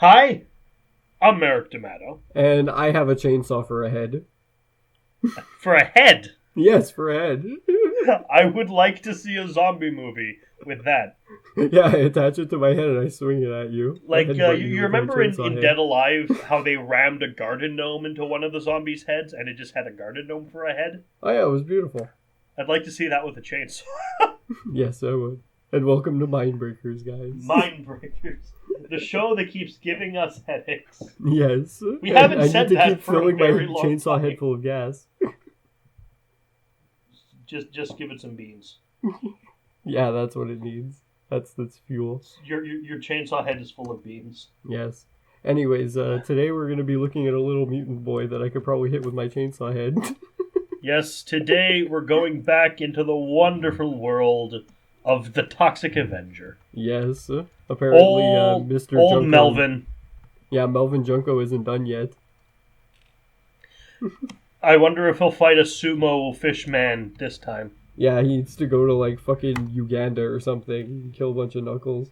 Hi, I'm Merrick D'Amato. And I have a chainsaw for a head. For a head? Yes, for a head. I would like to see a zombie movie with that. Yeah, I attach it to my head and I swing it at you. Like, you remember in Dead Alive how they rammed a garden gnome into one of the zombies' heads and it just had a garden gnome for a head? Oh yeah, it was beautiful. I'd like to see that with a chainsaw. Yes, I would. And welcome to Mindbreakers, guys. Mindbreakers. The show that keeps giving us headaches. Yes. We haven't said that I need to keep for a filling very my long chainsaw time. head full of gas. Just give it some beans. Yeah, that's what it needs. That's fuel. Your chainsaw head is full of beans. Yes. Anyways, today we're going to be looking at a little mutant boy that I could probably hit with my chainsaw head. Yes, today we're going back into the wonderful world of the Toxic Avenger. Yes. Apparently, Mr. Old Junko... Melvin. Yeah, Melvin Junko isn't done yet. I wonder if he'll fight a sumo fish man this time. Yeah, he needs to go to, like, fucking Uganda or something and kill a bunch of knuckles.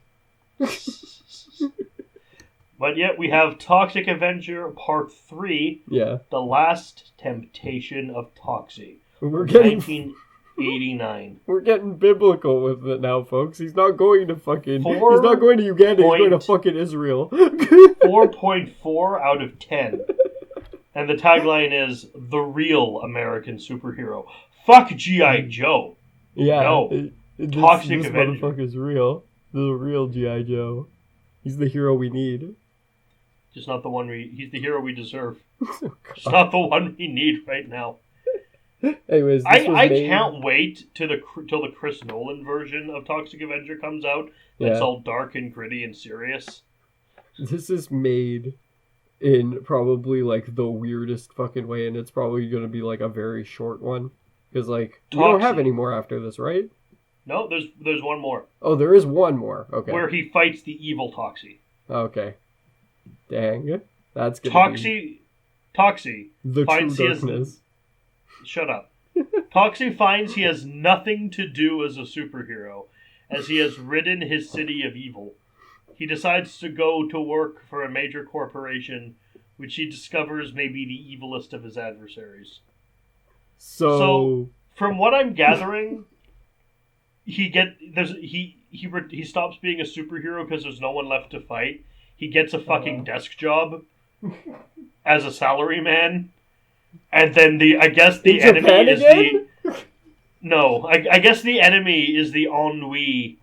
But yet we have Toxic Avenger Part 3, Yeah. The Last Temptation of Toxie, We're getting 1989. We're getting biblical with it now, folks. He's not going to fucking... He's 4 not going to Uganda, he's going to point- fucking Israel. 4.4 out of 10. And the tagline is, The Real American Superhero. Fuck G.I. Joe. Yeah. No. Toxic Toxic this Avenger. motherfucker's real. The real G.I. Joe. He's the hero we need. Just not the one he's the hero we deserve. Just not the one we need right now. Anyways, I can't wait till the Chris Nolan version of Toxic Avenger comes out. That's Yeah. all dark and gritty and serious. This is made in probably, like, the weirdest fucking way, and it's probably going to be, like, a very short one. Because, like, we don't have any more after this, right? No, there's one more. Oh, there is one more. Okay. Where he fights the evil Toxie. Okay. Dang. That's gonna be... Toxie the finds true he has... darkness. Shut up. Toxie finds he has nothing to do as a superhero, as he has ridden his city of evil. He decides to go to work for a major corporation, which he discovers may be the evilest of his adversaries. So from what I'm gathering, he stops being a superhero because there's no one left to fight. He gets a fucking desk job as a salaryman, and then I guess the enemy is I guess the enemy is the ennui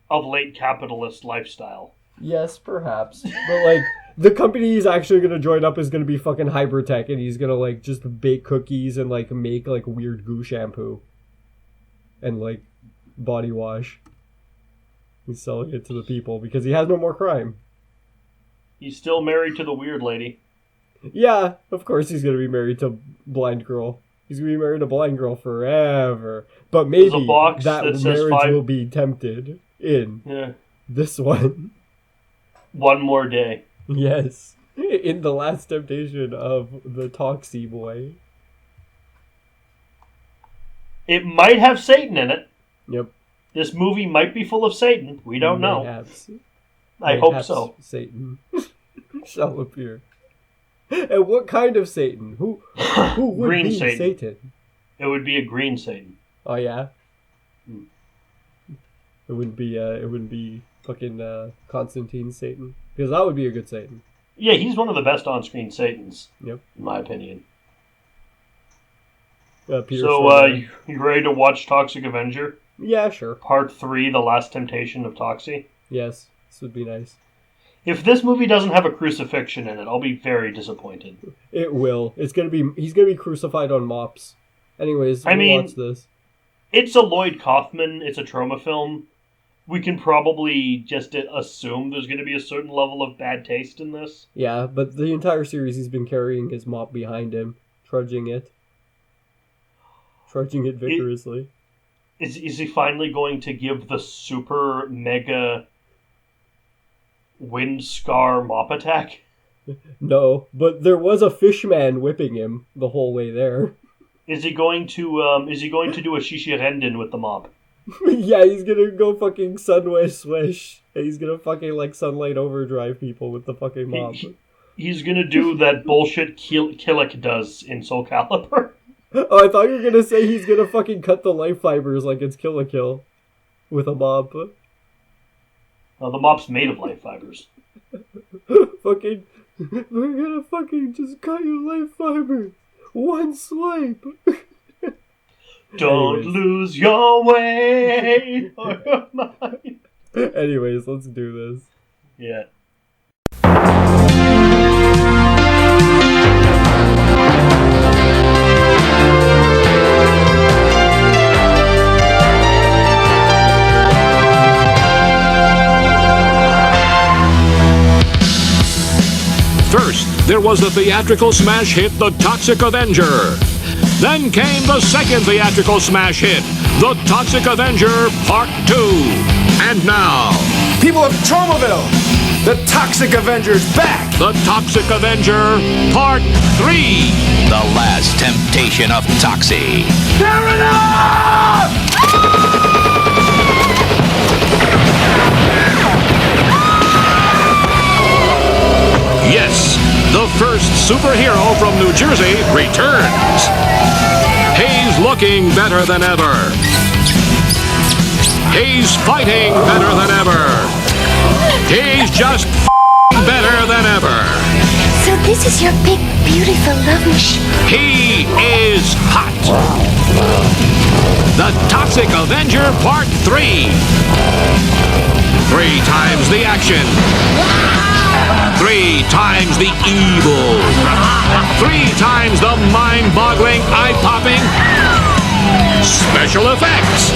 of late capitalist lifestyle. Yes, perhaps. But, like, the company he's actually going to join up is going to be fucking Hypertech, and he's going to, like, just bake cookies and, like, make, like, weird goo shampoo. And, like, body wash. He's selling it to the people because he has no more crime. He's still married to the weird lady. Yeah, of course he's going to be married to Blind Girl. He's going to be married to Blind Girl forever. But maybe that marriage will be tempted in this one. One more day. Yes. In the last temptation of the Toxie boy. It might have Satan in it. Yep. This movie might be full of Satan. We don't know. I hope so. Satan shall appear. And what kind of Satan? Who would green be Satan? It would be a green Satan. Oh yeah. It wouldn't be fucking Constantine Satan, because that would be a good Satan. Yeah, he's one of the best on-screen Satans. Yep. In my opinion. You ready to watch Toxic Avenger? Yeah, sure. Part 3, The Last Temptation of Toxie? Yes, this would be nice. If this movie doesn't have a crucifixion in it, I'll be very disappointed. It will. He's gonna be crucified on mops. Anyways, watch this. It's a Lloyd Kaufman, it's a trauma film. We can probably just assume there's going to be a certain level of bad taste in this. Yeah, but the entire series he's been carrying his mop behind him, trudging it vigorously. Is he finally going to give the super mega wind scar mop attack? No, but there was a fishman whipping him the whole way there. Is he going to do a Shishirenden with the mop? Yeah, he's gonna go fucking Sunway Swish. And he's gonna fucking, like, Sunlight Overdrive people with the fucking mob. He's gonna do that bullshit Killick does in Soul Calibur. Oh, I thought you were gonna say he's gonna fucking cut the life fibers like it's Kill la Kill. With a mop. The mop's made of life fibers. Fucking... We're gonna fucking just cut your life fibers. One swipe. Don't lose your way or your mind. Anyways, let's do this. Yeah. First, there was the theatrical smash hit, The Toxic Avenger. Then came the second theatrical smash hit, The Toxic Avenger Part 2. And now, people of Tromaville, The Toxic Avenger's back! The Toxic Avenger Part 3. The last temptation of Toxie. Fair enough! Yes, the first superhero from New Jersey returns. He's looking better than ever. He's fighting better than ever. He's just better than ever. So this is your big, beautiful love machine. He is hot. The Toxic Avenger Part 3. 3 times the action. 3 times the evil. 3 times the mind-boggling, eye-popping special effects.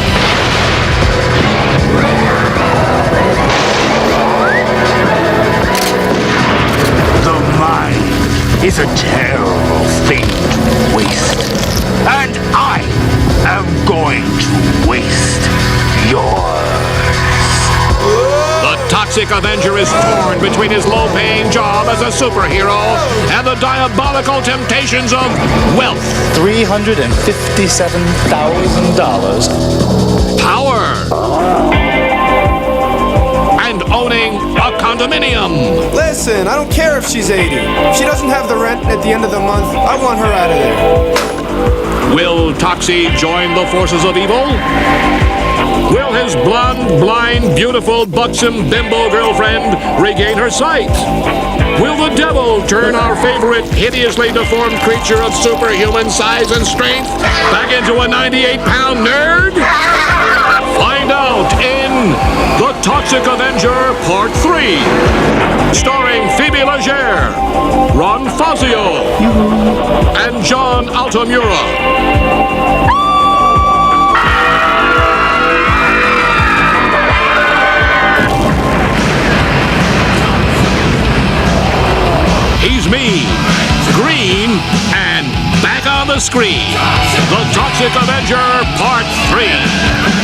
The mind is a terrible thing to waste. And I am going to waste yours. The Toxic Avenger is torn between his low-paying job as a superhero and the diabolical temptations of wealth, $357,000. power, and owning a condominium. Listen, I don't care if she's 80. If she doesn't have the rent at the end of the month, I want her out of there. Will Toxie join the forces of evil? Will his blonde, blind, beautiful, buxom bimbo girlfriend regain her sight? Will the devil turn our favorite hideously deformed creature of superhuman size and strength back into a 98-pound nerd? Find out in The Toxic Avenger Part 3. Starring Phoebe Legere, Ron Fazio, and John Altamura. He's mean, green, and back on the screen. The Toxic Avenger Part 3.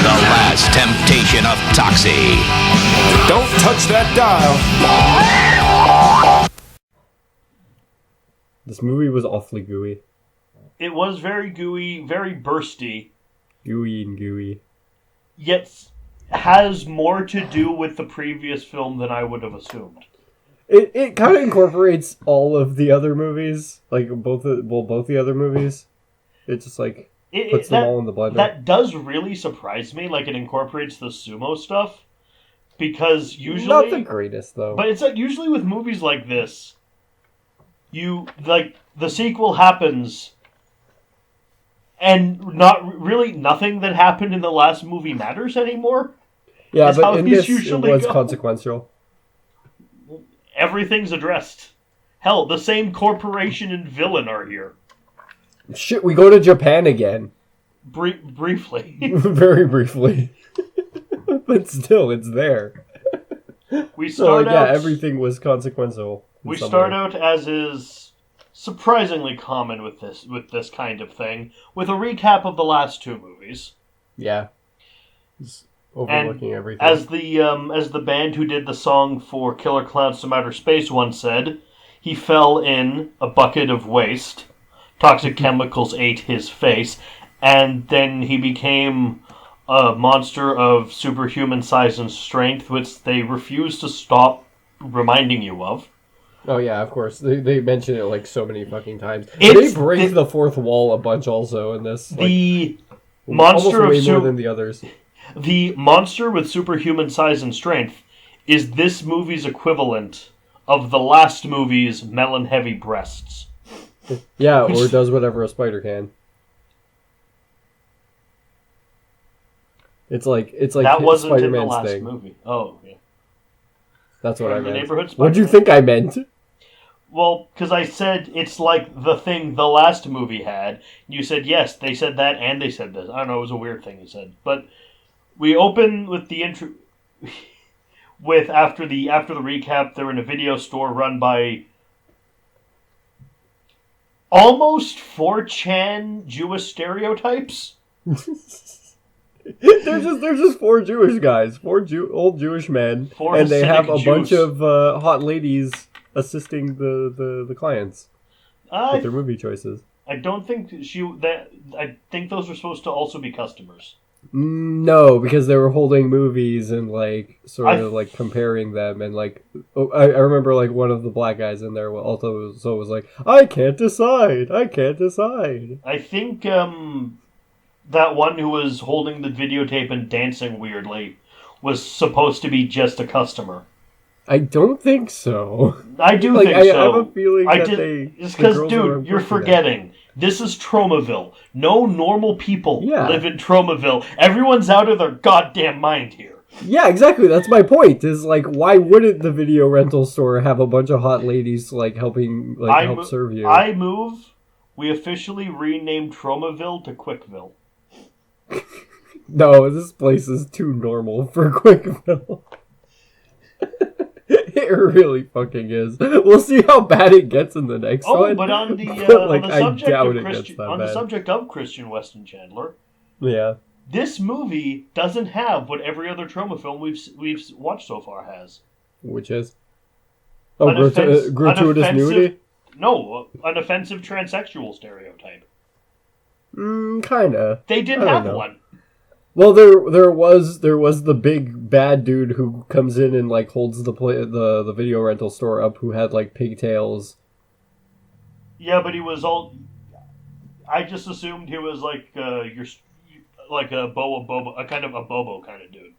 The last temptation of Toxie. Don't touch that dial. This movie was awfully gooey. It was very gooey, very bursty, Gooey and gooey. yet has more to do with the previous film than I would have assumed. It kind of incorporates all of the other movies, like both the other movies. It just like puts them all in the blender. That does really surprise me. Like, it incorporates the sumo stuff, because usually Not the greatest though. But it's like usually with movies like this, you like the sequel happens, and not really nothing that happened in the last movie matters anymore. Yeah, That's how but in these this it usually was go. consequential. Everything's addressed. Hell, the same corporation and villain are here. Shit, we go to Japan again. Briefly. Very briefly. But still, it's there. We So, start like, yeah, out. everything was consequential. in We some start way. out as is surprisingly common with this kind of thing, with a recap of the last 2 movies. Yeah. Just overlooking everything. As the band who did the song for Killer Clowns from Outer Space once said, he fell in a bucket of waste. Toxic chemicals ate his face, and then he became a monster of superhuman size and strength, which they refuse to stop reminding you of. Oh yeah, of course. They mention it like so many fucking times. They break the fourth wall a bunch also in this. The like, monster almost way more than the others. The monster with superhuman size and strength is this movie's equivalent of the last movie's melon-heavy breasts. Yeah, or does whatever a spider can. It's like that wasn't Spider-Man's in the last thing. movie. Oh, yeah. That's what I The meant. neighborhood What do you Spider-Man? think I meant? Well, because I said it's like the thing the last movie had. You said yes, they said that and they said this. I don't know, it was a weird thing you said. But we open with the intro. With after the recap, they're in a video store run by almost 4chan Jewish stereotypes. They're just four Jewish guys, old Jewish men, and they have a bunch of hot ladies assisting the clients with their movie choices. I don't think I think those were supposed to also be customers. No, because they were holding movies and like sort of like comparing them, and like I remember like one of the black guys in there also was like, I can't decide. I think that one who was holding the videotape and dancing weirdly was supposed to be just a customer. I don't think so. I do think so. I have a feeling it's because, dude, you're forgetting. This is Tromaville. No normal people live in Tromaville. Everyone's out of their goddamn mind here. Yeah, exactly. That's my point. Is like, why wouldn't the video rental store have a bunch of hot ladies like helping help serve you? I move. We officially renamed Tromaville to Quickville. No, this place is too normal for Quickville. It really fucking is. We'll see how bad it gets in the next one. Oh, but on the subject of Christian Weston Chandler, yeah, this movie doesn't have what every other Troma film we've watched so far has. Which is gratuitous nudity. No, an offensive transsexual stereotype. Kinda. They didn't have one. Well, there was the big bad dude who comes in and like holds the video rental store up, who had like pigtails. Yeah, but he was all. I just assumed he was like like a bobo, a kind of a bobo kind of dude.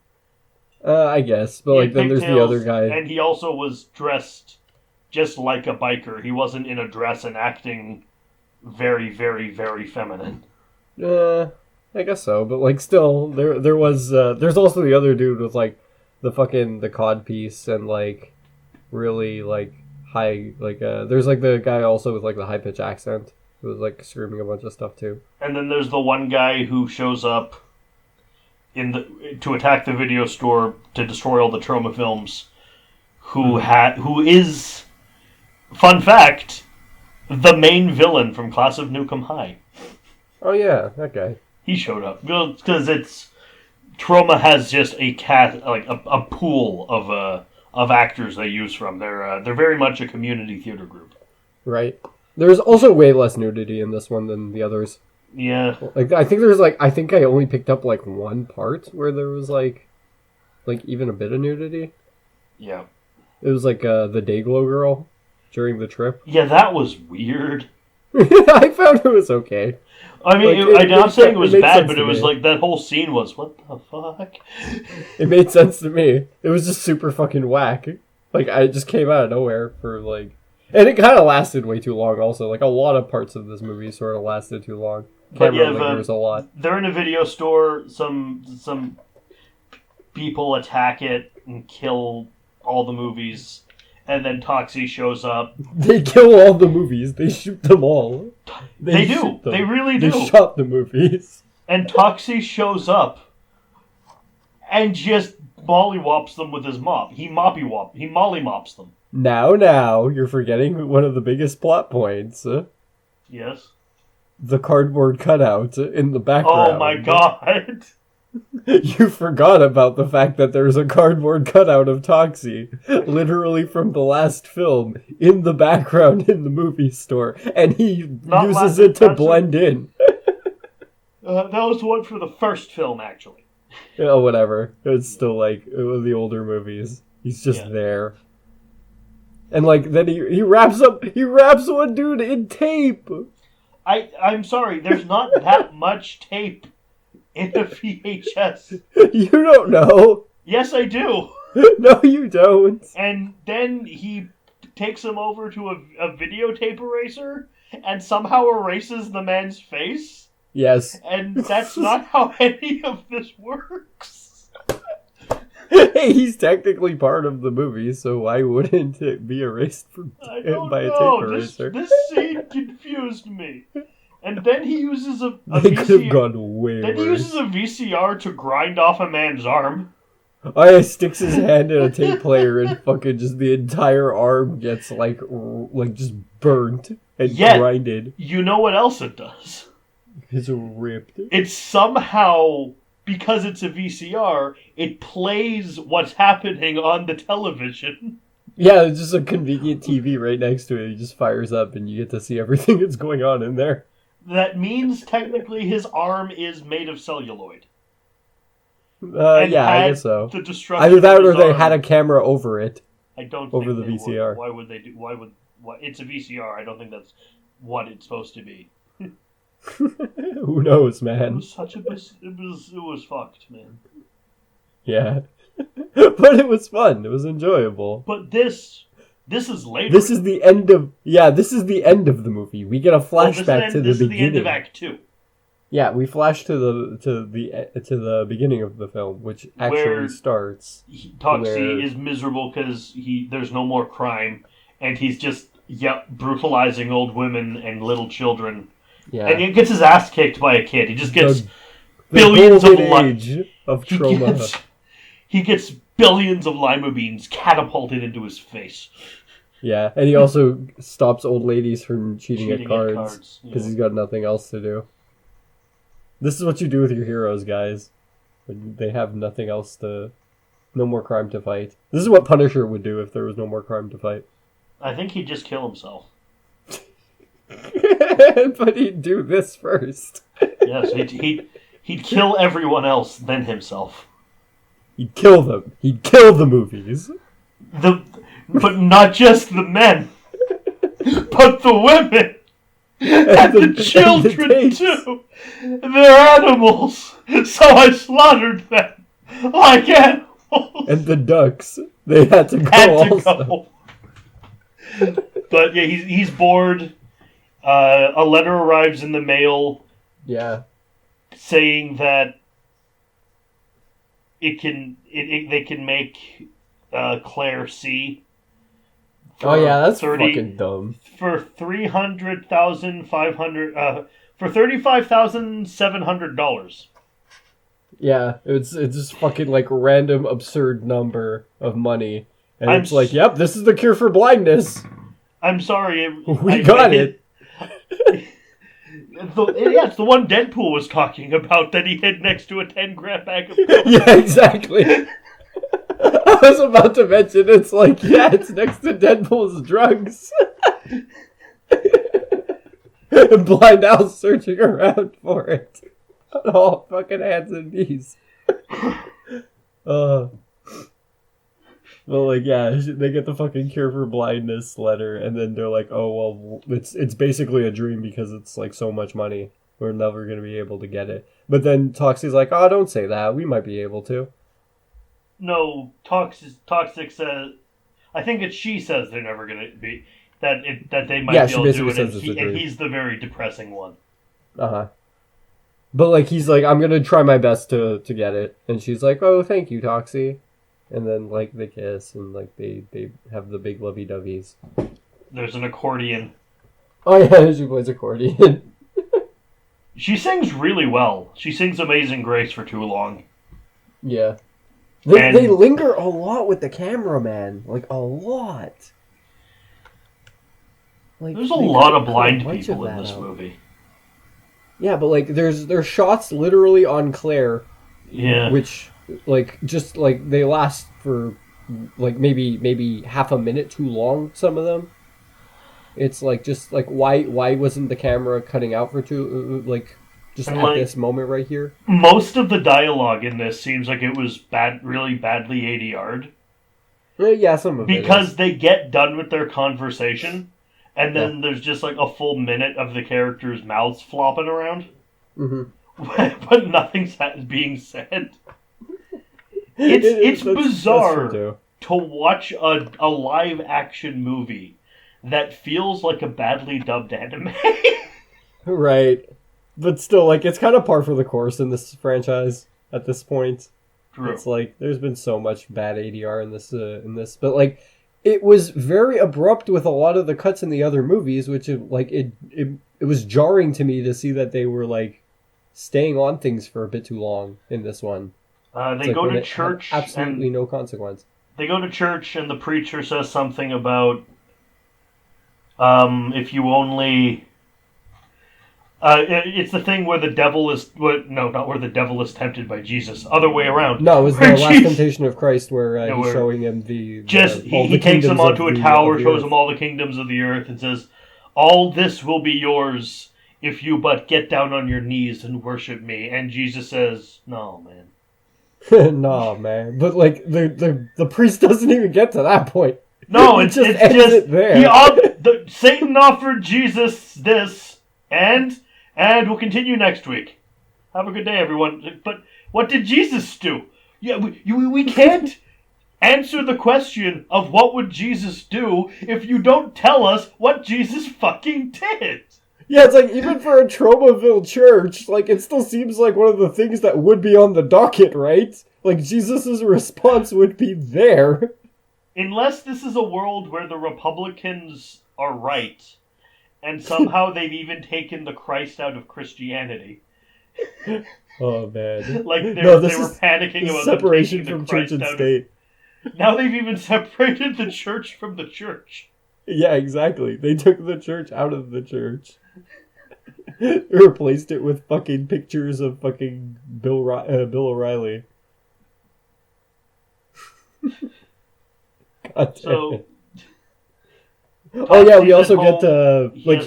I guess, but like then there's the other guy, and he also was dressed just like a biker. He wasn't in a dress and acting very, very, very feminine. I guess so, but like still, there was there's also the other dude with like the cod piece and like really like high there's like the guy also with like the high pitch accent who was like screaming a bunch of stuff too. And then there's the one guy who shows up to attack the video store to destroy all the Troma films, who is, fun fact, the main villain from Class of Nukem High. Oh yeah, that guy. He showed up because Troma has just a pool of actors they use from. They're very much a community theater group. Right. There's also way less nudity in this one than the others. Yeah. I think I only picked up like one part where there was like even a bit of nudity. Yeah. It was like the Dayglow girl during the trip. Yeah, that was weird. I found it was okay. I mean, I'm not saying it was bad, but it was like that whole scene was, what the fuck? It made sense to me. It was just super fucking whack. Like, it just came out of nowhere for like... And it kind of lasted way too long also. Like, a lot of parts of this movie sort of lasted too long. Camera lingers a lot. They're in a video store, some people attack it and kill all the movies, and then Toxie shows up. They kill all the movies. They shoot them all. They do. They really do. They shot the movies. And Toxie shows up and just mollywops them with his mop. He mollymops them. Now, you're forgetting one of the biggest plot points. Yes. The cardboard cutout in the background. Oh my god! You forgot about the fact that there's a cardboard cutout of Toxie, literally from the last film, in the background in the movie store, and he uses it to blend in. That was the one for the first film, actually. Oh, whatever. It's still like the older movies. He's just there. And like then he wraps one dude in tape. I'm sorry, there's not that much tape in a VHS. You don't know. Yes, I do. No, you don't. And then he takes him over to a videotape eraser and somehow erases the man's face. Yes. And that's not how any of this works. Hey, he's technically part of the movie, so why wouldn't it be erased by a tape eraser? This scene confused me. And then he uses a They VCR. could have gone way Then he worse. uses a VCR to grind off a man's arm. Oh yeah, sticks his hand in a tape player and fucking just the entire arm gets like just burnt and grinded. You know what else it does? It's ripped. It's somehow, because it's a VCR, it plays what's happening on the television. Yeah, it's just a convenient TV right next to it. He just fires up and you get to see everything that's going on in there. That means technically his arm is made of celluloid. Yeah, I guess so. The destruction Either that of or his they arm. had a camera over it. I don't over think the they VCR. Would. Why would they do? Why? It's a VCR. I don't think that's what it's supposed to be. Who knows, It man? was such a it was fucked, man. Yeah. But it was fun. It was enjoyable. But this is later. This is the end of this is the end of the movie. We get a flashback to the this beginning. is the end of Act 2. Yeah, we flash to the beginning of the film, which actually Where starts. Toxie is miserable because there's no more crime, and he's just brutalizing old women and little children. Yeah. And he gets his ass kicked by a kid. He just gets The billions of golden age of trauma. He gets billions of lima beans catapulted into his face. Yeah, and he also stops old ladies from cheating at Cheating at cards cards, because yeah. he's got nothing else to do. This is what you do with your heroes, guys. When they have nothing else to... No more crime to fight. This is what Punisher would do if there was no more crime to fight. I think he'd just kill himself. But he'd do this first. Yes, he'd kill everyone else, then himself. He'd kill them. He'd kill the movies. But not just the men, but the women and the children too. They're animals, so I slaughtered them like animals. And the ducks. They had to go also. But yeah, he's bored. A letter arrives in the mail. Yeah. Saying that they can make Claire C. Oh yeah, that's fucking dumb. For $35,700. Yeah, it's just fucking like random absurd number of money, and it's like, yep, this is the cure for blindness. I'm sorry, we got it. It's the one Deadpool was talking about that he hid next to a 10-gram bag of coke. Yeah, exactly. I was about to mention, it's like, yeah, it's next to Deadpool's drugs. And Blind Al's searching around for it. On all fucking hands and knees. Well, like, yeah, they get the fucking cure for blindness letter, and then they're like, oh, well, it's basically a dream because it's, like, so much money. We're never going to be able to get it. But then Toxie's like, oh, don't say that. We might be able to. No, Toxic says... I think it's she says they're never going to be... That they might be able to do it, and he's the very depressing one. Uh-huh. But, like, he's like, I'm going to try my best to get it. And she's like, oh, thank you, Toxie. And then, like, they kiss, and, like, they have the big lovey-doveys. There's an accordion. Oh, yeah, she plays accordion. She sings really well. She sings Amazing Grace for too long. Yeah. They linger a lot with the cameraman. Like, a lot. Like, there's a lot of blind people in this movie. Yeah, but, like, there's shots literally on Claire. Yeah. Which... like, just, like, they last for, like, maybe half a minute too long, some of them. It's, like, just, like, why wasn't the camera cutting out for Just And, at like, this moment right here. Most of the dialogue in this seems like it was really badly ADR'd. Yeah, some of it Because they get done with their conversation, and then there's just like a full minute of the characters' mouths flopping around. Mm-hmm. But nothing's being said. It's bizarre to watch a live action movie that feels like a badly dubbed anime. Right. But still, like, it's kind of par for the course in this franchise at this point. True. It's like, there's been so much bad ADR in this, but like, it was very abrupt with a lot of the cuts in the other movies, which it was jarring to me to see that they were like staying on things for a bit too long in this one. They go to church. Absolutely no consequence. They go to church, and the preacher says something about if you only. It's the thing where the devil is... not where the devil is tempted by Jesus. Other way around. No, it was the last temptation of Christ where he's showing him he takes him onto a tower, shows him all the kingdoms of the earth, and says, all this will be yours if you but get down on your knees and worship me. And Jesus says, no, man. No, man. But, like, the priest doesn't even get to that point. No, it's just there. Satan offered Jesus this, and we'll continue next week. Have a good day, everyone. But what did Jesus do? Yeah, we can't answer the question of what would Jesus do if you don't tell us what Jesus fucking did. Yeah, it's like, even for a Tromaville church, like, it still seems like one of the things that would be on the docket, right? Like, Jesus' response would be there. Unless this is a world where the Republicans are right, and somehow they've even taken the Christ out of Christianity. Oh, man. Like, they were panicking about separation from church and state. Now they've even separated the church from the church. Yeah, exactly. They took the church out of the church. Replaced it with fucking pictures of fucking Bill O'Reilly. God damn. Oh yeah, we also get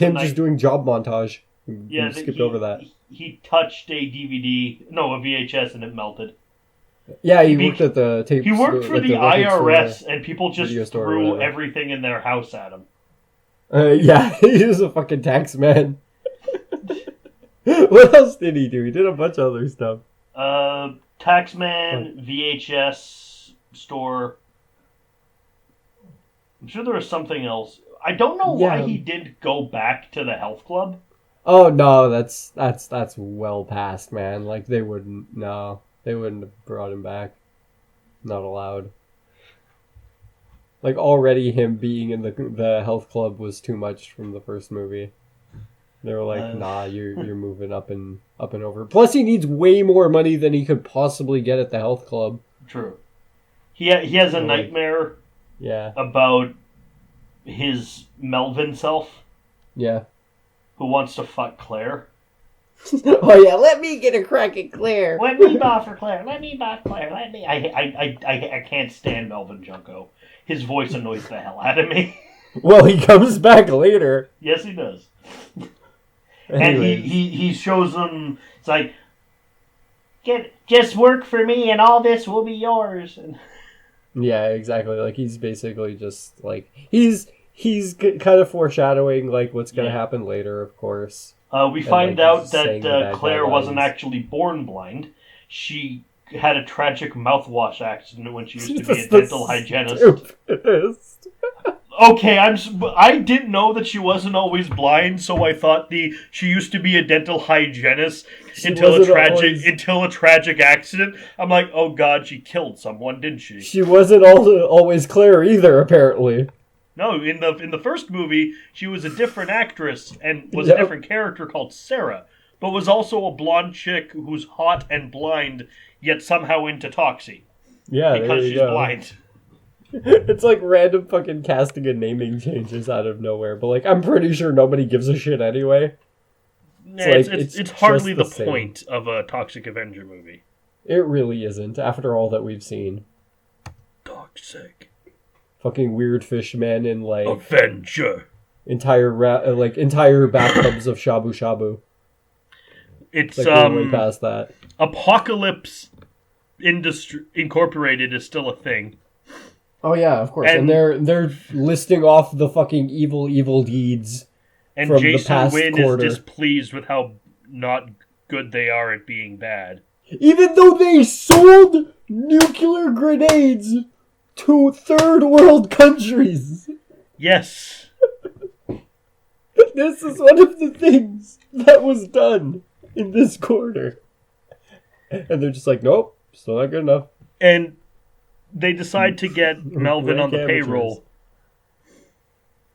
him just doing job montage. Yeah, we skipped over that. He touched a VHS, and it melted. Yeah, he worked at the tape. He worked for the IRS, and people just threw everything in their house at him. Yeah, he was a fucking tax man. What else did he do? He did a bunch of other stuff. Taxman, VHS store. I'm sure there was something else. I don't know why he didn't go back to the health club. Oh no, that's well past, man. Like, they wouldn't have brought him back. Not allowed. Like, already him being in the health club was too much from the first movie. They were like, nah, you're moving up and over. Plus, he needs way more money than he could possibly get at the health club. True. He has a nightmare. Yeah. About his Melvin self. Yeah. Who wants to fuck Claire. Oh yeah, let me get a crack at Claire. Let me boffer Claire. Let me boff Claire. Let me. I can't stand Melvin Junko. His voice annoys the hell out of me. Well, he comes back later. Yes, he does. And he shows them. It's like, just work for me, and all this will be yours. And yeah, exactly. Like, he's basically just like he's kind of foreshadowing like what's going to happen later, of course. We find out that Claire wasn't actually born blind. She had a tragic mouthwash accident when she used to be a dental hygienist. Okay, I didn't know that she wasn't always blind, so I thought she used to be a dental hygienist until a tragic accident. I'm like, oh god, she killed someone, didn't she? She wasn't always Claire either, apparently. No, in the first movie, she was a different actress and was a different character called Sarah, but was also a blonde chick who's hot and blind, yet somehow into Toxie. Yeah, because she's blind. It's like random fucking casting and naming changes out of nowhere, but like, I'm pretty sure nobody gives a shit anyway. It's hardly the point of a Toxic Avenger movie. It really isn't, after all that we've seen. Toxic. Fucking weird fish men in like Avenger. Entire bathtubs of shabu shabu. It's like way past that. Apocalypse Industry Incorporated is still a thing. Oh yeah, of course. And they're listing off the fucking evil deeds and from Jason the past Wynn quarter. is displeased with how not good they are at being bad. Even though they sold nuclear grenades to third world countries. Yes. This is one of the things that was done in this quarter. And they're just like, nope, still not good enough. And they decide to get Melvin on the payroll.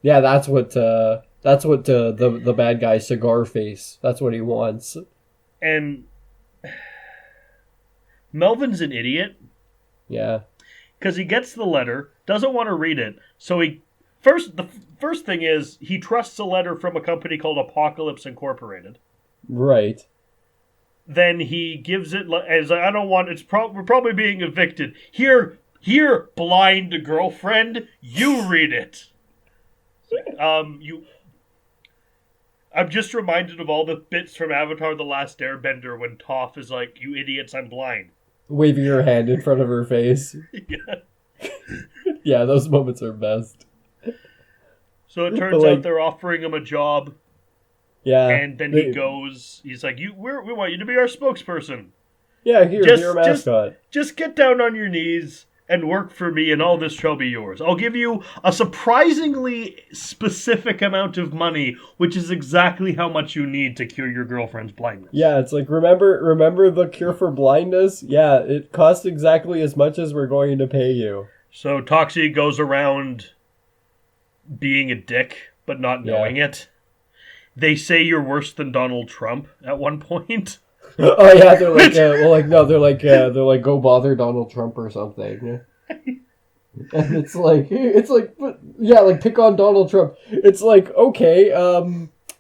Yeah, that's what the bad guy, Cigar Face, that's what he wants. And Melvin's an idiot. Yeah. Because he gets the letter, doesn't want to read it, so the first thing is he trusts a letter from a company called Apocalypse Incorporated. Right. Then he gives it as I don't want. We're probably being evicted. Here, blind girlfriend, you read it. I'm just reminded of all the bits from Avatar: The Last Airbender when Toph is like, "You idiots, I'm blind." Waving her hand in front of her face. Yeah. Yeah, those moments are best. So it turns out they're offering him a job. Yeah. And then he goes, he's like, we want you to be our spokesperson. Yeah, you're a mascot. Just get down on your knees and work for me and all this shall be yours. I'll give you a surprisingly specific amount of money, which is exactly how much you need to cure your girlfriend's blindness. Yeah, it's like, remember the cure for blindness? Yeah, it costs exactly as much as we're going to pay you. So Toxie goes around being a dick, but not knowing it. They say you're worse than Donald Trump at one point. Oh yeah, they're like, they're like, go bother Donald Trump or something. And it's like, but, yeah, like, pick on Donald Trump. It's like, okay,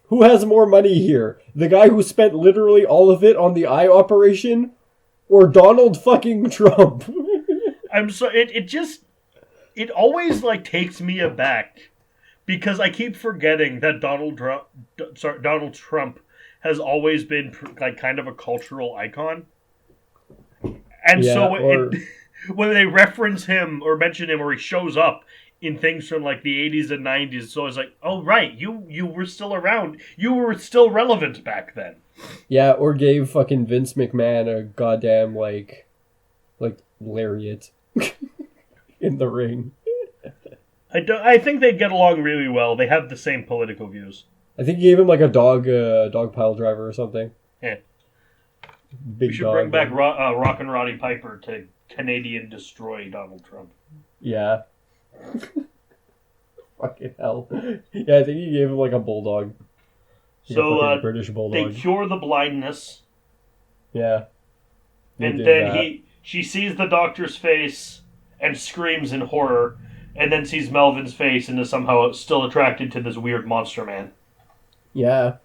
who has more money here? The guy who spent literally all of it on the eye operation, or Donald fucking Trump? It always, like, takes me aback, because I keep forgetting that Donald Trump has always been, like, kind of a cultural icon. And yeah, so when they reference him or mention him or he shows up in things from, like, the 80s and 90s, so it's like, oh, right, you were still around. You were still relevant back then. Yeah, or gave fucking Vince McMahon a goddamn, like lariat in the ring. I think they get along really well. They have the same political views. I think he gave him like a dog pile driver or something. Yeah. Big we should dog, bring back Rock and Roddy Piper to Canadian destroy Donald Trump. Yeah. Fucking hell. Yeah, I think he gave him like a bulldog. Like so a British bulldog. They cure the blindness. Yeah. And then she sees the doctor's face and screams in horror, and then sees Melvin's face and is somehow still attracted to this weird monster man. Yeah.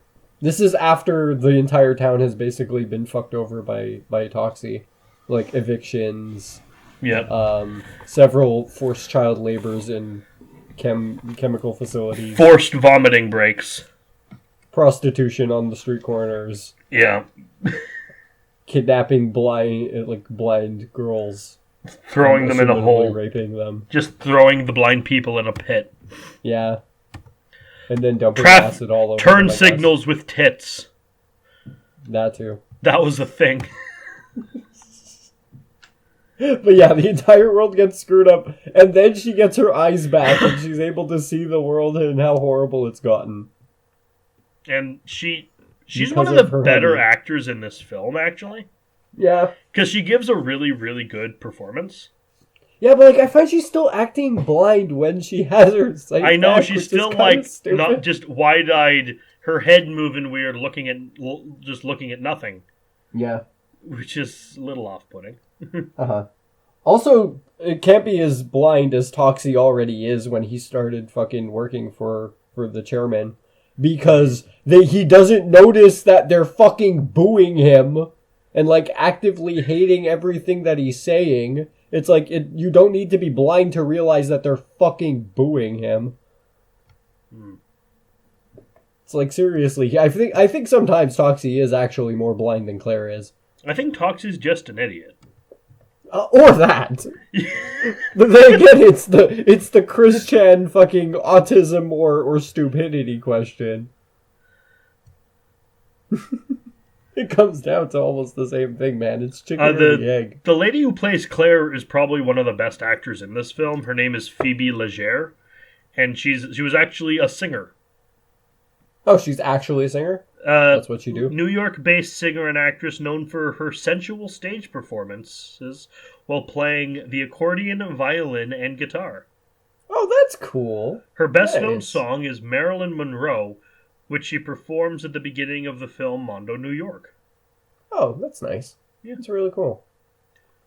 This is after the entire town has basically been fucked over by Toxie. Like, evictions. Yeah. Several forced child labors in chemical facilities. Forced vomiting breaks. Prostitution on the street corners. Yeah. Kidnapping blind girls. Throwing them in a hole. Raping them. Just throwing the blind people in a pit. Yeah. And then dumping acid all over. Turn signals with tits. That too. That was a thing. But yeah, the entire world gets screwed up, and then she gets her eyes back, and she's able to see the world and how horrible it's gotten. And she's one of the better actors in this film, actually. Yeah. Because she gives a really, really good performance. Yeah, but like I find she's still acting blind when she has her sight I know, back, she's still like not just wide-eyed, her head moving weird, looking at nothing. Yeah. Which is a little off-putting. Uh-huh. Also, it can't be as blind as Toxie already is when he started fucking working for the chairman. Because he doesn't notice that they're fucking booing him and like actively hating everything that he's saying. It's like, you don't need to be blind to realize that they're fucking booing him. It's like, seriously, I think sometimes Toxie is actually more blind than Claire is. I think Toxie's just an idiot. Or that. But then again, it's the Chris Chan fucking autism or stupidity question. It comes down to almost the same thing, man. It's chicken or the egg. The lady who plays Claire is probably one of the best actors in this film. Her name is Phoebe Legere, and she was actually a singer. Oh, she's actually a singer? That's what you do? New York-based singer and actress known for her sensual stage performances while playing the accordion, violin, and guitar. Oh, that's cool. Her best-known song is Marilyn Monroe, which she performs at the beginning of the film Mondo, New York. Oh, that's nice. Yeah. That's really cool.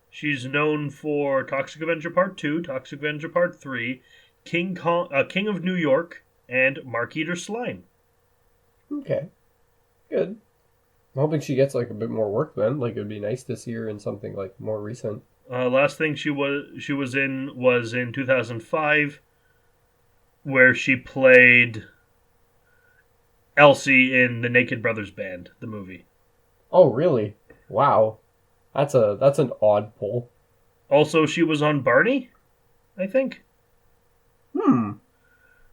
She's known for Toxic Avenger Part 2, Toxic Avenger Part 3, King of New York, and Mark Eater Slime. Okay. Good. I'm hoping she gets like a bit more work then. Like, it'd be nice to see her in something like more recent. Last thing she was in 2005, where she played Elsie in the Naked Brothers Band, the movie. Oh, really? Wow. That's an odd pull. Also, she was on Barney, I think.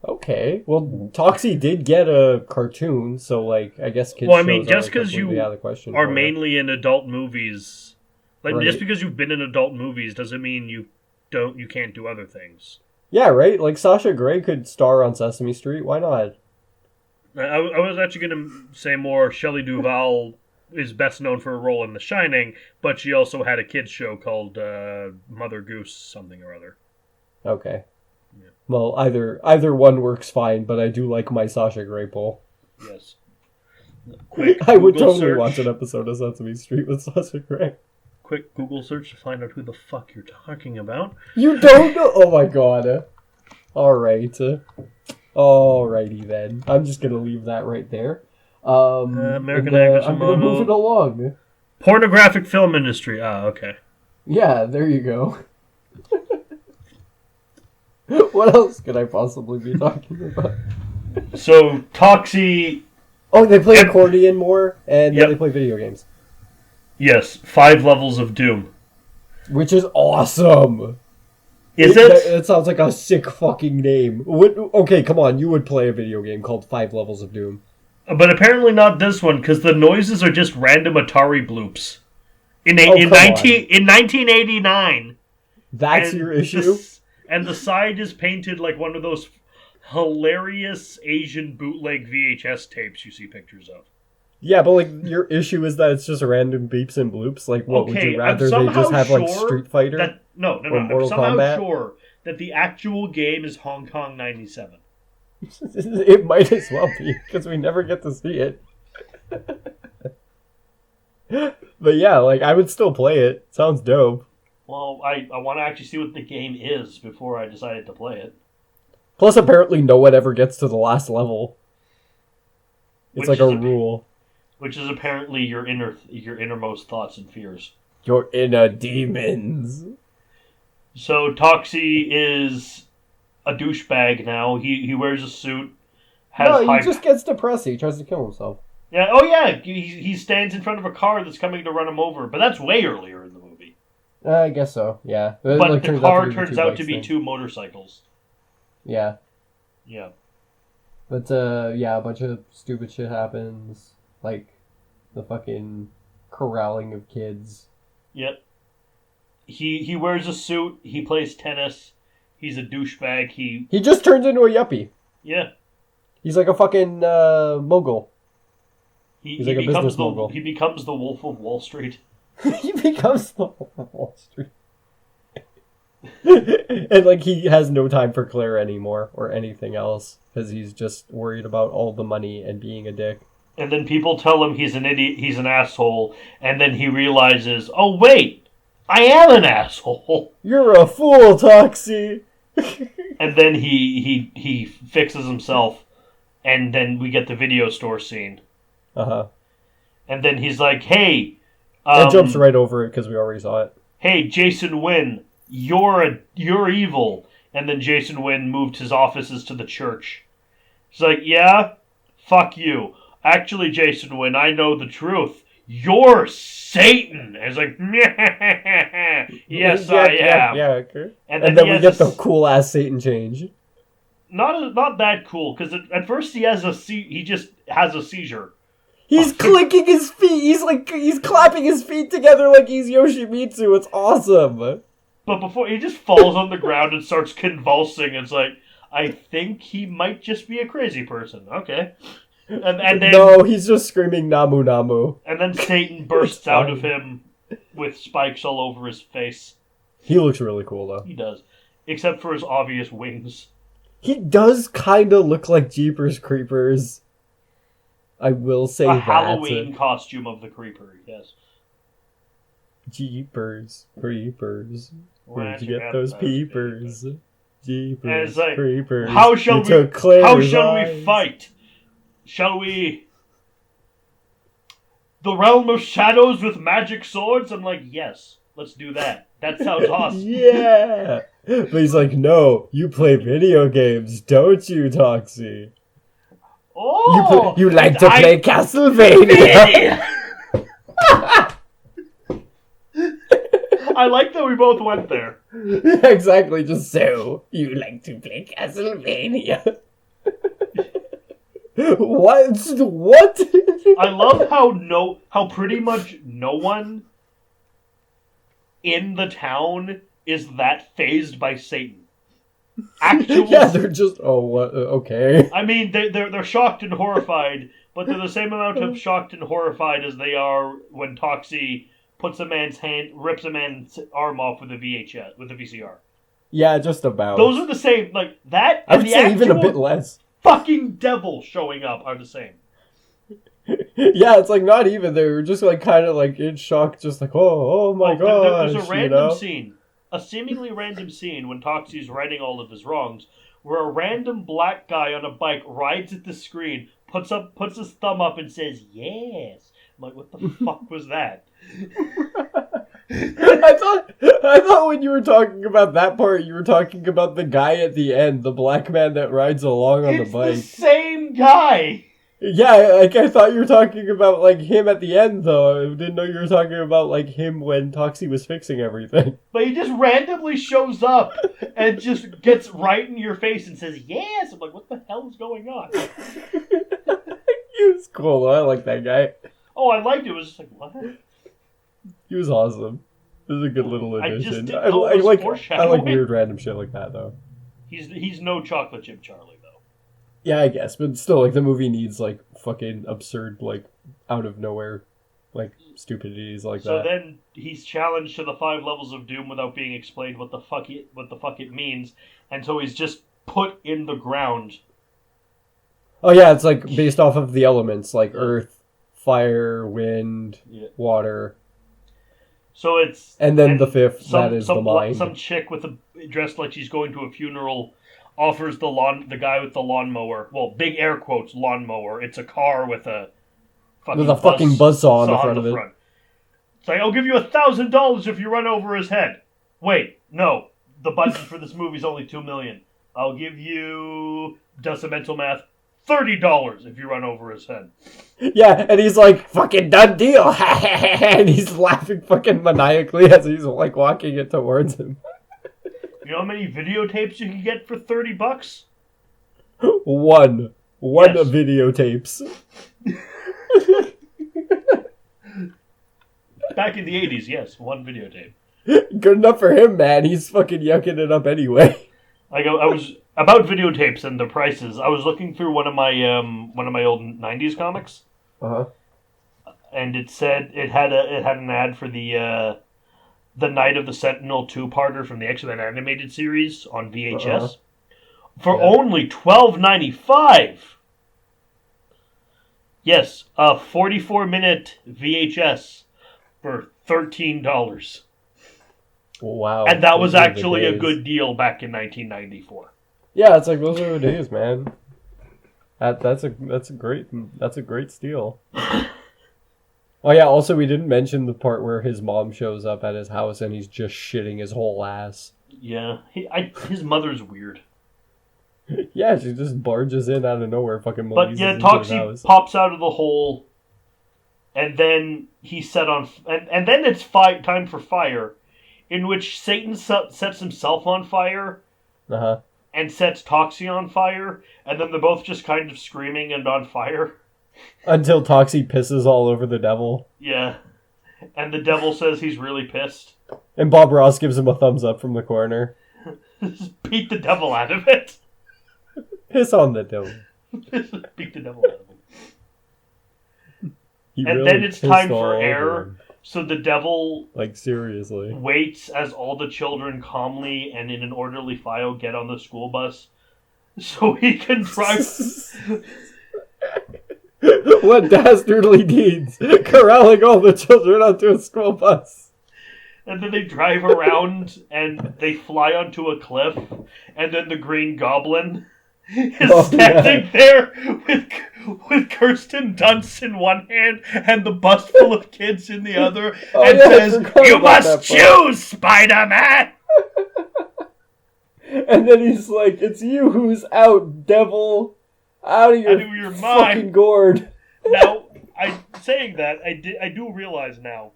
Okay. Well, Toxie did get a cartoon, so like I guess kids. Well, I mean, shows just are because you are mainly in adult movies, like right. Just because you've been in adult movies doesn't mean you can't do other things. Yeah, right. Like Sasha Grey could star on Sesame Street. Why not? I was actually going to say more. Shelley Duvall is best known for a role in The Shining, but she also had a kids show called Mother Goose something or other. Okay. Yeah. Well, either one works fine, but I do like my Sasha Grey pull. Yes. I would totally watch an episode of Sesame Street with Sasha Grey. Quick Google search to find out who the fuck you're talking about. You don't know? Oh my god. Alright. Alrighty then. I'm just gonna leave that right there. American actress. I'm gonna move it along. Pornographic film industry. Okay. Yeah, there you go. What else could I possibly be talking about? So, Toxie... Oh, they play accordion more, and then they play video games. Yes, 5 levels of Doom. Which is awesome! Is it? It sounds like a sick fucking name. Okay, come on, you would play a video game called 5 Levels of Doom. But apparently not this one, because the noises are just random Atari bloops. In 1989. That's your issue? And the side is painted like one of those hilarious Asian bootleg VHS tapes you see pictures of. Yeah, but like your issue is that it's just random beeps and bloops. Like, what would you rather they just have like Street Fighter? No. I'm somehow sure that the actual game is Hong Kong 97. It might as well be because we never get to see it. But yeah, like I would still play it. Sounds dope. Well, I want to actually see what the game is before I decided to play it. Plus, apparently, no one ever gets to the last level. It's like a rule. Which is apparently your innermost thoughts and fears. Your inner demons. So Toxie is a douchebag now. He wears a suit. He just gets depressed. He tries to kill himself. Yeah. Oh yeah. He stands in front of a car that's coming to run him over. But that's way earlier in the movie. I guess so. Yeah. But the car turns out to be 2 motorcycles. Yeah. Yeah. But a bunch of stupid shit happens. Like the fucking corralling of kids. Yep. He wears a suit. He plays tennis. He's a douchebag. He just turns into a yuppie. Yeah. He's like a fucking mogul. He's like a business mogul. He becomes the Wolf of Wall Street. He becomes the Wolf of Wall Street. And like he has no time for Claire anymore or anything else because he's just worried about all the money and being a dick. And then people tell him he's an idiot, he's an asshole, and then he realizes, oh wait, I am an asshole. You're a fool, Toxie. And then he fixes himself, and then we get the video store scene. Uh-huh. And then he's like, hey... That jumps right over it because we already saw it. Hey, Jason Wynn, you're evil. And then Jason Wynn moved his offices to the church. He's like, yeah? fuck you. Actually, Jason, when I know the truth, you're Satan. And it's like, yes, I am. Yeah, okay. And then we get the cool ass Satan change. Not that cool, because at first he just has a seizure. He's clicking his feet. He's clapping his feet together like he's Yoshimitsu. It's awesome. But before he just falls on the ground and starts convulsing, it's like, I think he might just be a crazy person. Okay. And then, no, he's just screaming Namu Namu. And then Satan bursts out of him with spikes all over his face. He looks really cool, though. He does. Except for his obvious wings. He does kind of look like Jeepers Creepers. I will say that. Halloween costume of the Creeper, yes. Jeepers Creepers. Where'd you get those peepers? Jeepers like, Creepers. How shall we fight? Shall we... The realm of shadows with magic swords? I'm like, yes, let's do that. That sounds awesome. Yeah! But he's like, no, you play video games, don't you, Toxie? Oh! You like to play Castlevania! I like that we both went there. Exactly, just so you like to play Castlevania. What? I love how pretty much no one in the town is that fazed by Satan. Yeah, they're just what? Okay. I mean, they're shocked and horrified, but they're the same amount of shocked and horrified as they are when Toxie rips a man's arm off with a VCR. Yeah, just about. Those are the same, like that. I would say even a bit less. Fucking devil showing up are the same. Yeah, it's like not even. They were just like kind of like in shock, just like oh my god. There's a random scene, a seemingly random scene when Toxie's righting all of his wrongs, where a random black guy on a bike rides at the screen, puts his thumb up and says yes. I'm like, what the fuck was that? I thought when you were talking about that part, you were talking about the guy at the end, the black man that rides along on the bike. It's the same guy! Yeah, like I thought you were talking about like him at the end though. I didn't know you were talking about like him when Toxie was fixing everything. But he just randomly shows up and just gets right in your face and says yes! I'm like, what the hell is going on? He was cool though. I like that guy. Oh, I liked it. It was just like, what? He was awesome. It was a good little addition. I like weird random shit like that though. He's no chocolate chip Charlie though. Yeah, I guess, but still, like the movie needs like fucking absurd, like out of nowhere, like stupidities like that. So then he's challenged to the 5 levels of doom without being explained what the fuck it means, and so he's just put in the ground. Oh yeah, it's like based off of the elements like earth, fire, wind, water. So it's and then the fifth that is the mind. Some chick dressed like she's going to a funeral offers the guy with the lawnmower. Well, big air quotes lawnmower. It's a car with a fucking buzzsaw on the front of it. It's like, I'll give you $1,000 if you run over his head. Wait, no. The budget for this movie is only $2 million. I'll give you, does some mental math, $30 if you run over his head. Yeah, and he's like, fucking done deal. And he's laughing fucking maniacally as he's like walking it towards him. You know how many videotapes you can get for $30? One yes. Videotapes. Back in the 80s, yes, 1 videotape. Good enough for him, man. He's fucking yucking it up anyway. I was about videotapes and the prices. I was looking through one of my old 90s comics. Uh-huh. And it said it had an ad for the Night of the Sentinel 2-parter from the X-Men animated series on VHS. Uh-huh. For only $12.95. Yes, a 44-minute VHS for $13. Wow. And that was actually a good deal back in 1994. Yeah, it's like those are the days, man. That's a great steal. Oh yeah, also we didn't mention the part where his mom shows up at his house and he's just shitting his whole ass. Yeah, his mother's weird. Yeah, she just barges in out of nowhere, fucking But Moniz yeah, into his Toxie house. pops out of the hole, and then he's set on... And then it's time for fire, in which Satan sets himself on fire, Uh-huh. and sets Toxie on fire, and then they're both just kind of screaming and on fire. Until Toxie pisses all over the devil. Yeah. And the devil says he's really pissed. And Bob Ross gives him a thumbs up from the corner. Just beat the devil out of it. Piss on the devil. Beat the devil out of it. He And really then it's pissed time all for over air. him. So the devil Like, seriously. waits as all the children calmly and in an orderly file get on the school bus so he can drive... What dastardly deeds! Corralling all the children onto a school bus. And then they drive around and they fly onto a cliff, and then the Green Goblin is standing there with Kirsten Dunst in one hand and the bus full of kids in the other, and says, "You must choose, Spider-Man!" And then he's like, "It's you who's out, devil! Out of your mind. fucking gourd!" Now, saying that, I do realize now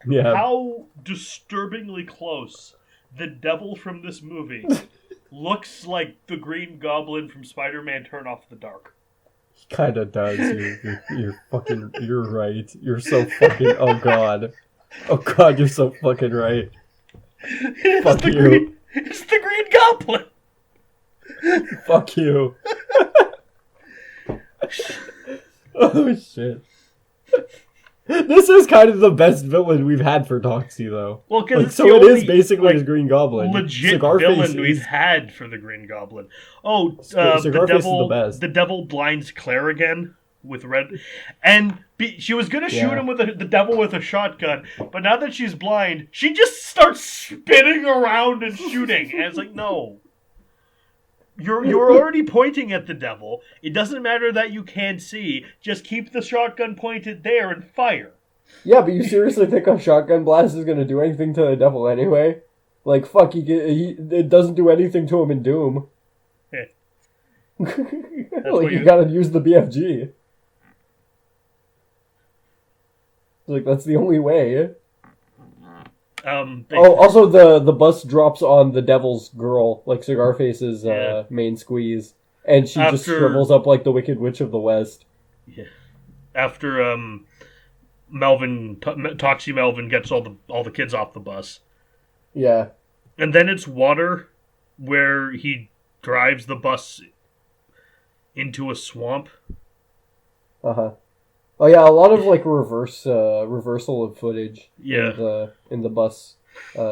Yeah. how disturbingly close the devil from this movie looks like the Green Goblin from Spider-Man Turn Off the Dark. He kinda does. You're right. You're so fucking, oh god. Oh god, you're so fucking right. Fuck you. It's the Green Goblin! Fuck you. Oh shit. This is kind of the best villain we've had for Toxie, though. Well, because like, so it is basically his Green Goblin. Legit Cigarface villain we've had for the Green Goblin. Oh, Cigarface the devil, is the best. The devil blinds Claire again with red, and she was gonna shoot him with the devil with a shotgun, but now that she's blind, she just starts spinning around and shooting, and it's like, no. You're already pointing at the devil. It doesn't matter that you can't see. Just keep the shotgun pointed there and fire. Yeah, but you seriously think a shotgun blast is gonna do anything to the devil anyway? Like, fuck, it doesn't do anything to him in Doom. Like, you gotta use the BFG. Like, that's the only way. Also the bus drops on the devil's girl, like Cigarface's main squeeze, and she just shrivels up like the Wicked Witch of the West. Yeah. After Toxie Melvin gets all the kids off the bus. Yeah. And then it's Water, where he drives the bus into a swamp. Uh-huh. Oh yeah, a lot of like reversal of footage. Yeah. In the bus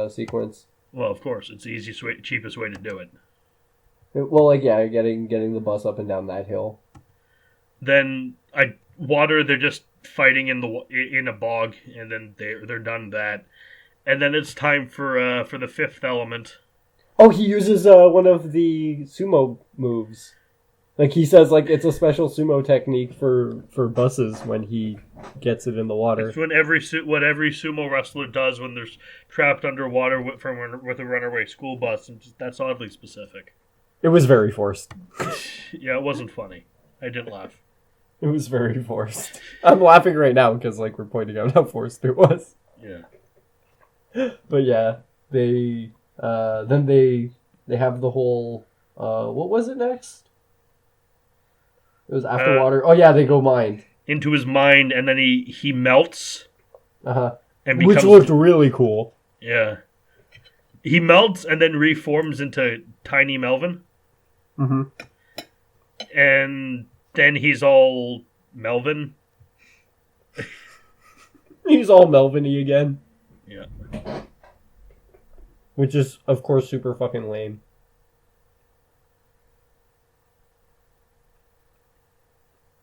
sequence. Well, of course, it's the easiest way, cheapest way to do it. Getting the bus up and down that hill. Then Water, they're just fighting in a bog, and then they're done that, and then it's time for the Fifth Element. Oh, he uses one of the sumo moves. Like, he says, like, it's a special sumo technique for buses when he gets it in the water. It's what every sumo wrestler does when they're trapped underwater with a runaway school bus, and that's oddly specific. It was very forced. Yeah, it wasn't funny. I didn't laugh. It was very forced. I'm laughing right now because, like, we're pointing out how forced it was. Yeah. But yeah, they have the whole, what was it next? It was after Water. Oh yeah, they go mine. Into his mind, and then he melts. Uh-huh. And which looked really cool. Yeah. He melts and then reforms into Tiny Melvin. Mm-hmm. And then he's all Melvin. He's all Melvin-y again. Yeah. Which is, of course, super fucking lame.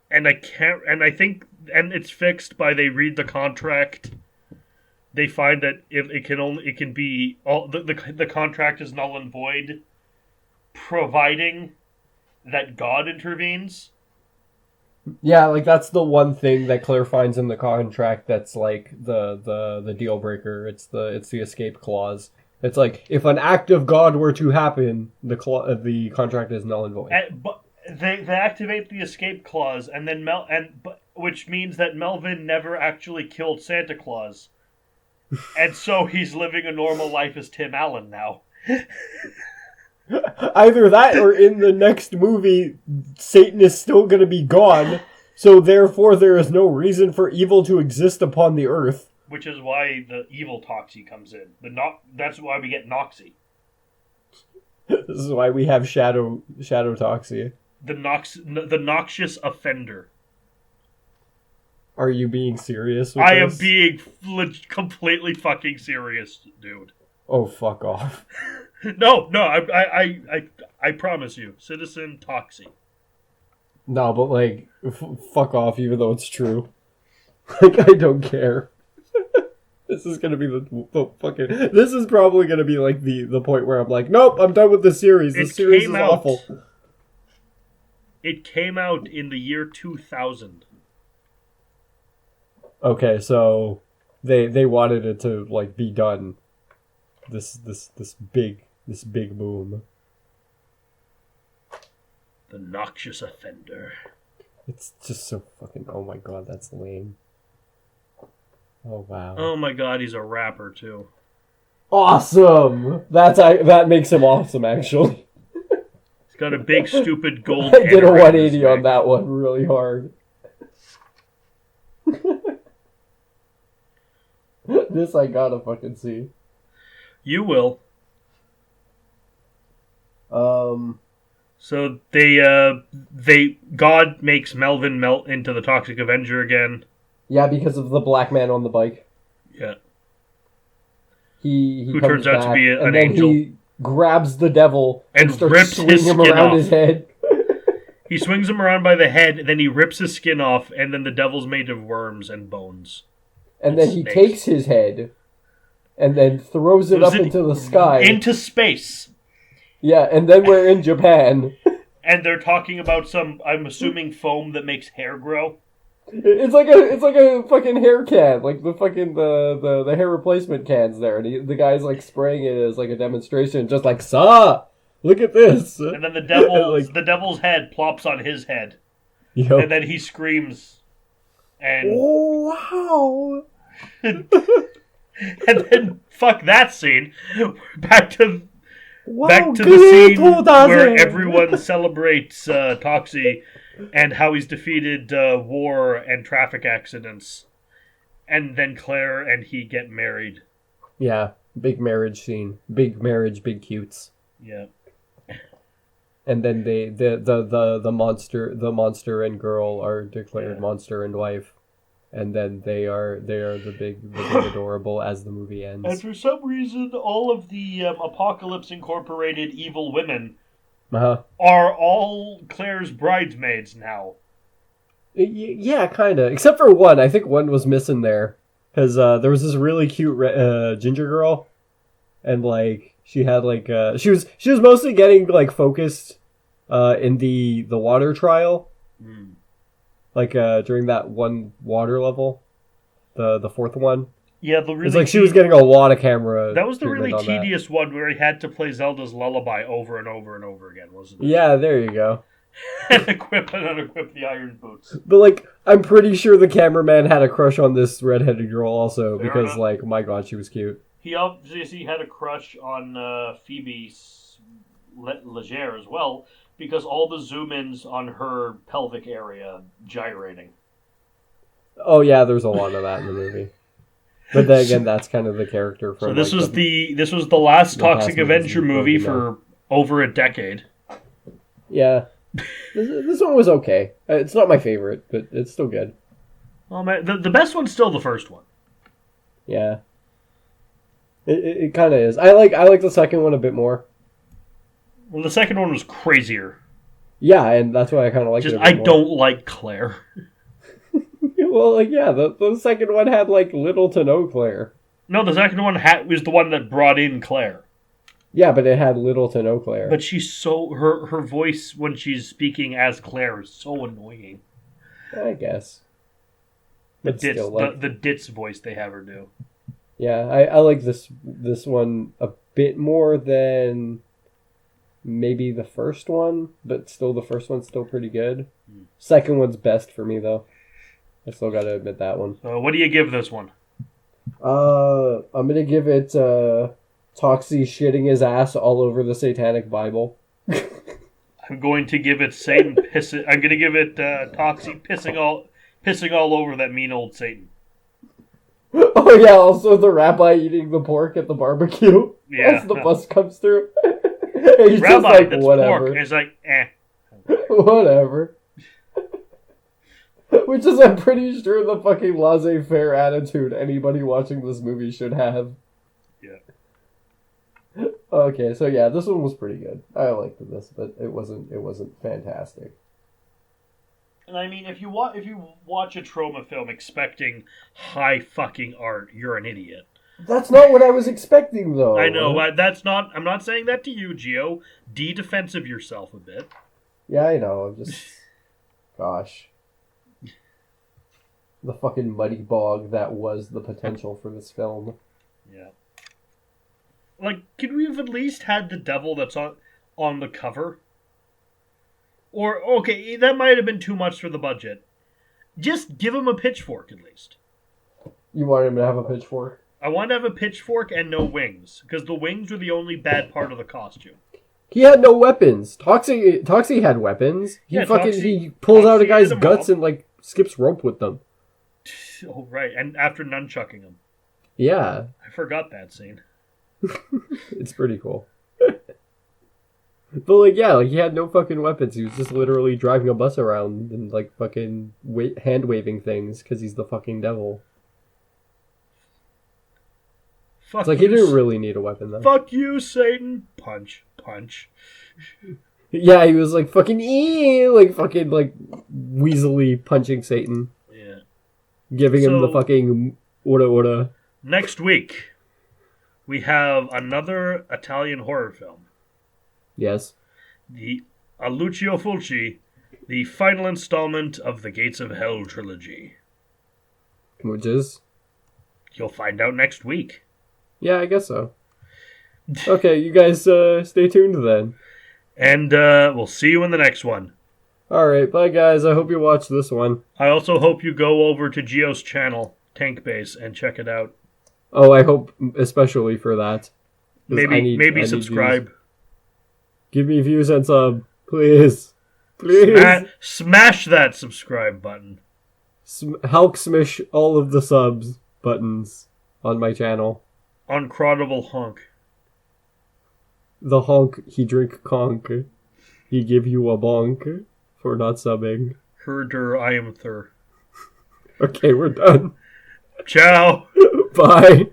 And I think it's fixed by they read the contract. They find that it can be all the contract is null and void, providing that God intervenes. Yeah, like that's the one thing that Claire finds in the contract that's like the deal breaker. It's the escape clause. It's like, if an act of God were to happen, the contract is null and void. But they activate the escape clause, and then which means that Melvin never actually killed Santa Claus, and so he's living a normal life as Tim Allen now. Either that, or in the next movie, Satan is still going to be gone, so therefore there is no reason for evil to exist upon the earth. Which is why the evil Toxie comes in. That's why we get Noxie. This is why we have Shadow Toxie. The noxious offender. Are you being serious with I this? am being completely fucking serious, dude. Oh, fuck off. No, I promise you. Citizen Toxie. No, but like, fuck off, even though it's true. Like, I don't care. This is gonna be the fucking... This is probably gonna be like the point where I'm like, nope, I'm done with this series. This series is awful. It came out in the year 2000. Okay, so they wanted it to like be done. This big boom. The noxious offender. It's just so fucking... Oh my god, that's lame. Oh wow. Oh my god, he's a rapper too. Awesome! That makes him awesome, actually. He's got a big stupid gold... I did a 180 on that one really hard. This I gotta fucking see. You will. So God makes Melvin melt into the Toxic Avenger again. Yeah, because of the black man on the bike. Yeah. He Who comes turns out to back, be and an then angel. He grabs the devil and starts rips swinging his him skin around off. his head. He swings him around by the head, then he rips his skin off, and then the devil's made of worms and bones. And then he takes his head and then throws it up into the sky. Into space. Yeah, and then we're in Japan. And they're talking about some, I'm assuming, foam that makes hair grow. It's like a fucking hair can, like the fucking the hair replacement cans there, and the guy's like spraying it as like a demonstration, just like, "Saw, look at this." And then the devil's head plops on his head, and then he screams, and oh wow! And then fuck that scene. Back to the scene where everyone celebrates Toxie and how he's defeated war and traffic accidents. And then Claire and he get married. Yeah, big marriage scene. Big marriage, big cutes. Yeah. And then the monster and girl are declared monster and wife. And then they are the big adorable as the movie ends. And for some reason, all of the Apocalypse Incorporated evil women are all Claire's bridesmaids now. Yeah, kind of. Except for one. I think one was missing there. Because there was this really cute ginger girl. And, like, she had, like... She was mostly getting, like, focused in the water trial. Mm. Like, during that one water level. The fourth one. Yeah, the really... It's like she was getting a lot of camera. That was the really tedious one where he had to play Zelda's Lullaby over and over and over again, wasn't it? Yeah, there you go. And equip and unequip the iron boots. But, like, I'm pretty sure the cameraman had a crush on this redheaded girl also. Fair because, enough. Like, my god, she was cute. He obviously had a crush on Phoebe Leger as well, because all the zoom-ins on her pelvic area gyrating. Oh yeah, there's a lot of that in the movie. But then again, that's kind of the character from. So this was the last Toxic Avenger movie for over a decade. Yeah, this one was okay. It's not my favorite, but it's still good. Well, man, the best one's still the first one. Yeah, it kind of is. I like the second one a bit more. Well, the second one was crazier. Yeah, and that's why I kind of like it a bit more. Don't like Claire. Well, like, yeah, the second one had, like, little to no Claire. No, the second one was the one that brought in Claire. Yeah, but it had little to no Claire. But she's so... Her voice when she's speaking as Claire is so annoying. I guess. The ditz voice they have her do. Yeah, I like this one a bit more than maybe the first one, but still the first one's still pretty good. Second one's best for me, though. I still gotta admit that one. So what do you give this one? I'm gonna give it Toxie shitting his ass all over the Satanic Bible. I'm going to give it Satan pissing. I'm going to give it Toxie pissing all over that mean old Satan. Oh yeah, also the rabbi eating the pork at the barbecue. Yeah, as the bus comes through. He's rabbi, just like, that's whatever. pork. It's like, Whatever. Which is, I'm pretty sure, the fucking laissez-faire attitude anybody watching this movie should have. Yeah. Okay, so yeah, this one was pretty good. I liked this, but it wasn't fantastic. And I mean, if you watch a trauma film expecting high fucking art, you're an idiot. That's not what I was expecting, though. I know. I'm not saying that to you, Gio. Defensive yourself a bit. Yeah, I know. I'm just... Gosh. The fucking muddy bog that was the potential for this film. Yeah. Like, could we have at least had the devil that's on the cover? Or, okay, that might have been too much for the budget. Just give him a pitchfork, at least. You want him to have a pitchfork? I want to have a pitchfork and no wings, because the wings were the only bad part of the costume. He had no weapons. Toxie had weapons. He pulls out a guy's guts and, like, skips rope with them. Oh, right, and after nunchucking him. Yeah. I forgot that scene. It's pretty cool. But, like, yeah, like, he had no fucking weapons. He was just literally driving a bus around and, like, fucking hand-waving things because he's the fucking devil. Fuck it's like, he didn't really need a weapon, though. Fuck you, Satan! Punch. Yeah, he was, like, fucking like, fucking, like, weaselly punching Satan. Yeah. Giving him the fucking ora. Next week, we have another Italian horror film. Yes. The Lucio Fulci, the final installment of the Gates of Hell trilogy. Which is? You'll find out next week. Yeah, I guess so. Okay, you guys stay tuned then. And we'll see you in the next one. Alright, bye guys. I hope you watch this one. I also hope you go over to Gio's channel, Tank Base, and check it out. Oh, I hope especially for that. Maybe subscribe. Give me views and sub. Please. Please. Smash that subscribe button. Hulk smash all of the subs buttons on my channel. Uncredible honk. The honk, he drink conk. He give you a bonk for not subbing. Herder, I am thir. Okay, we're done. Ciao. Bye.